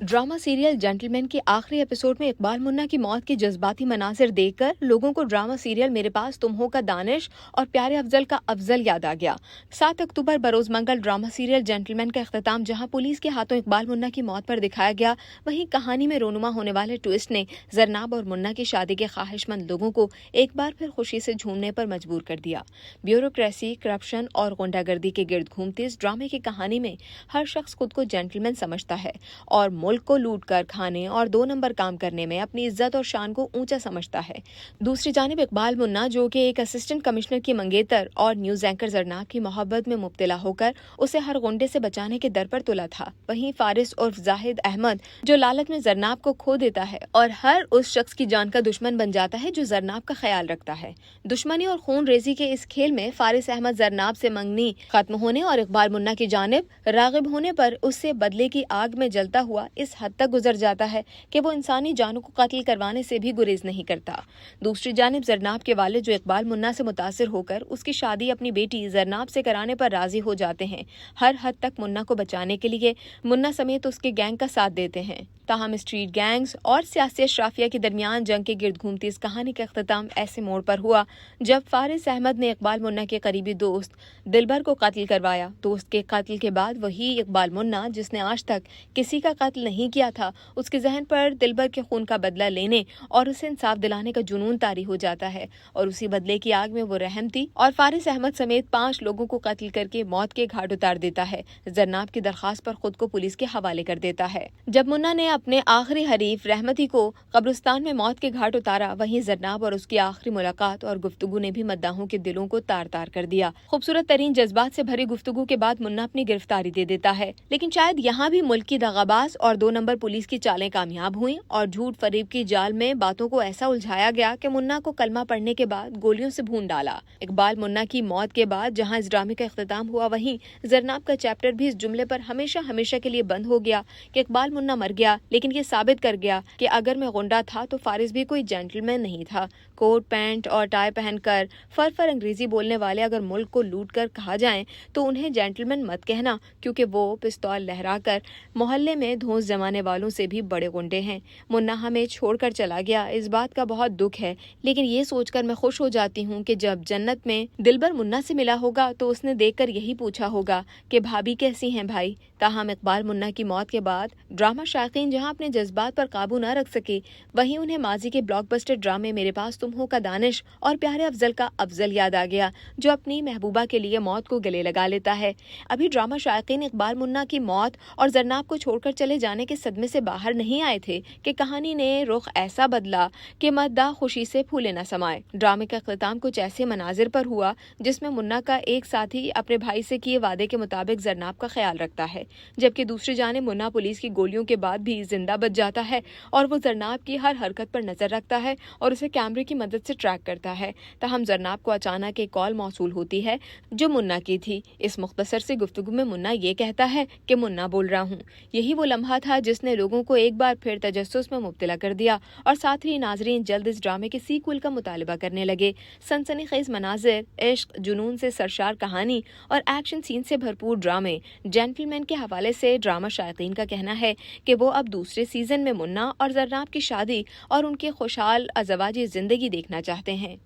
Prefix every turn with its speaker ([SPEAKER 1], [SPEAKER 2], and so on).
[SPEAKER 1] Drama serial gentleman के आखिरी episode में इकबाल मुन्ना की मौत के जज्बाती मनाजिर देखकर लोगों को ड्रामा सीरियल मेरे पास तुम हो का दानिश और प्यारे अफजल का अफजल याद आ गया। 7 अक्टूबर बरोज मंगल ड्रामा सीरियल जेंटलमैन का इख्तिताम जहां पुलिस के हाथों इकबाल मुन्ना की मौत पर दिखाया गया, वहीं कहानी में रोनुमा होने वाले ट्विस्ट ने जरनाब और मुन्ना की शादी के ख्वाहिशमंद लोगों को एक बार फिर खुशी से झूमने पर मजबूर कर दिया। ब्यूरोक्रेसी, करप्शन और गुंडागर्दी के गिर्द घूमती इस ड्रामे की कहानी में हर शख्स खुद को जेंटलमैन समझता है और मुल्क को लूट कर खाने और 2 नंबर काम करने में अपनी इज्जत और शान को ऊंचा समझता है। दूसरी जानिब इकबाल मुन्ना, जो कि एक असिस्टेंट कमिश्नर की मंगेतर और न्यूज एंकर जरनाब की मोहब्बत में मुब्तला होकर उसे हर गुंडे से बचाने के दर पर तुला था। वहीं फारिस उर्फ जाहिद अहमद, जो लालच में जरनाब को खो देता है और हर उस शख्स की जान का दुश्मन बन जाता है जो जरनाब का ख्याल रखता है। दुश्मनी और खून रेजी के इस खेल में फारिस अहमद जरनाब से मंगनी खत्म होने और इकबाल मुन्ना की जानिब रागिब होने पर उससे बदले की आग में जलता हुआ इस हद तक गुजर जाता है कि वो इंसानी जानों को कत्ल करवाने से भी गुरेज नहीं करता। दूसरी जानिब जरनाब के वालिद, जो इकबाल मुन्ना से मुतासिर होकर उसकी शादी अपनी बेटी जरनाब से कराने पर राजी हो जाते हैं, हर हद तक मुन्ना को बचाने के लिए मुन्ना समेत उसके गैंग का साथ देते हैं। ताहम स्ट्रीट गैंग्स और सियासी अशराफिया के दरमियान जंग के गिर्द घूमती इस कहानी का इख्तिताम ऐसे मोड़ पर हुआ जब फारिस अहमद ने इकबाल मुन्ना के करीबी दोस्त दिलबर को कत्ल करवाया। दोस्त के कत्ल के बाद वही इकबाल मुन्ना, जिसने आज तक किसी का कत्ल नहीं किया था, उसके जहन पर दिलबर के खून का बदला लेने और उसे इंसाफ दिलाने का जुनून तारी हो जाता है और उसी बदले की आग में वो रहमती और फारिस अहमद समेत 5 लोगों को कत्ल करके मौत के घाट उतार देता है। जरनाब की दरखास्त पर खुद को पुलिस के हवाले कर देता है। जब मुन्ना ने अपने आखिरी हरीफ रहमती को कब्रिस्तान में मौत के घाट उतारा, वहीं जरनाब और उसकी आखिरी मुलाकात और गुफ्तगू ने भी मद्दाहों के दिलों को तार तार कर दिया। खूबसूरत तरीन जज्बात से भरी गुफ्तगू के बाद मुन्ना अपनी गिरफ्तारी दे देता है, लेकिन शायद यहाँ भी मुल्क की दगाबाज और 2 नंबर पुलिस की चालें कामयाब हुई और झूठ फरेब की जाल में बातों को ऐसा उलझाया गया कि मुन्ना को कलमा पढ़ने के बाद गोलियों से भून डाला। इकबाल मुन्ना की मौत के बाद जहां इस ड्रामे का इख्तिताम हुआ, वहीं जरनाब का चैप्टर भी इस जुमले पर हमेशा हमेशा के लिए बंद हो गया कि इकबाल मुन्ना मर गया, लेकिन ये साबित कर गया कि अगर मैं गुंडा था तो फारिस भी कोई जेंटलमैन नहीं था। कोट पैंट और टाई पहनकर फर अंग्रेजी बोलने वाले अगर मुल्क को लूट कर कहा जाए तो उन्हें जेंटलमैन मत कहना, क्योंकि वो पिस्तौल लहराकर मोहल्ले में धौंस जमाने वालों से भी बड़े गुंडे हैं। मुन्ना हमें छोड़कर चला गया, इस बात का बहुत दुख है, लेकिन ये सोचकर मैं खुश हो जाती हूँ कि जब जन्नत में दिलबर मुन्ना से मिला होगा तो उसने देखकर यही पूछा होगा कि भाभी कैसी हैं भाई। ताहम इकबाल मुन्ना की मौत के बाद ड्रामा शायकीन जहाँ अपने जज्बात पर काबू न रख सके, वहीं उन्हें माजी के ब्लॉकबस्टर ड्रामे मेरे पास तुम हो का दानिश और प्यारे अफजल का अफजल याद आ गया, जो अपनी महबूबा के लिए मौत को गले लगा लेता है। अभी ड्रामा शायकीन इकबाल मुन्ना की मौत और जरनाब को छोड़कर चले जाने के सदमे से बाहर नहीं आए थे कि कहानी ने रुख ऐसा बदला कि मद्दाह खुशी से फूले न समाए। ड्रामे का इख्तिताम कुछ ऐसे मनाजिर पर हुआ जिसमें मुन्ना का एक साथी अपने भाई से किए वादे के मुताबिक जरनाब का ख्याल रखता है, जबकि दूसरी जानिब मुन्ना पुलिस की गोलियों के बाद भी जिंदा बच जाता है और वो जरनाब की हर हरकत पर नजर रखता है और उसे कैमरे की मदद से ट्रैक करता है। तहम जरनाब को अचानक एक कॉल मौसूल होती है जो मुन्ना की थी। इस मुख्तसर से गुफ्तगू में मुन्ना ये कहता है कि मुन्ना बोल रहा हूँ। यही वो लम्हा था जिसने लोगों को एक बार फिर तजस्सुस में मुब्तला कर दिया और साथ ही नाजरीन जल्द इस ड्रामे के सीक्वल का मुतालबा करने लगे। सनसनीखेज मनाजिर, इश्क, जुनून से सरशार कहानी और एक्शन सीन से भरपूर ड्रामे जेंटलमैन के हवाले से ड्रामा शायकीन का कहना है कि वो अब दूसरे सीजन में मुन्ना और जरनाब की शादी और उनकी खुशहाल अज़वाजी जिंदगी देखना चाहते हैं।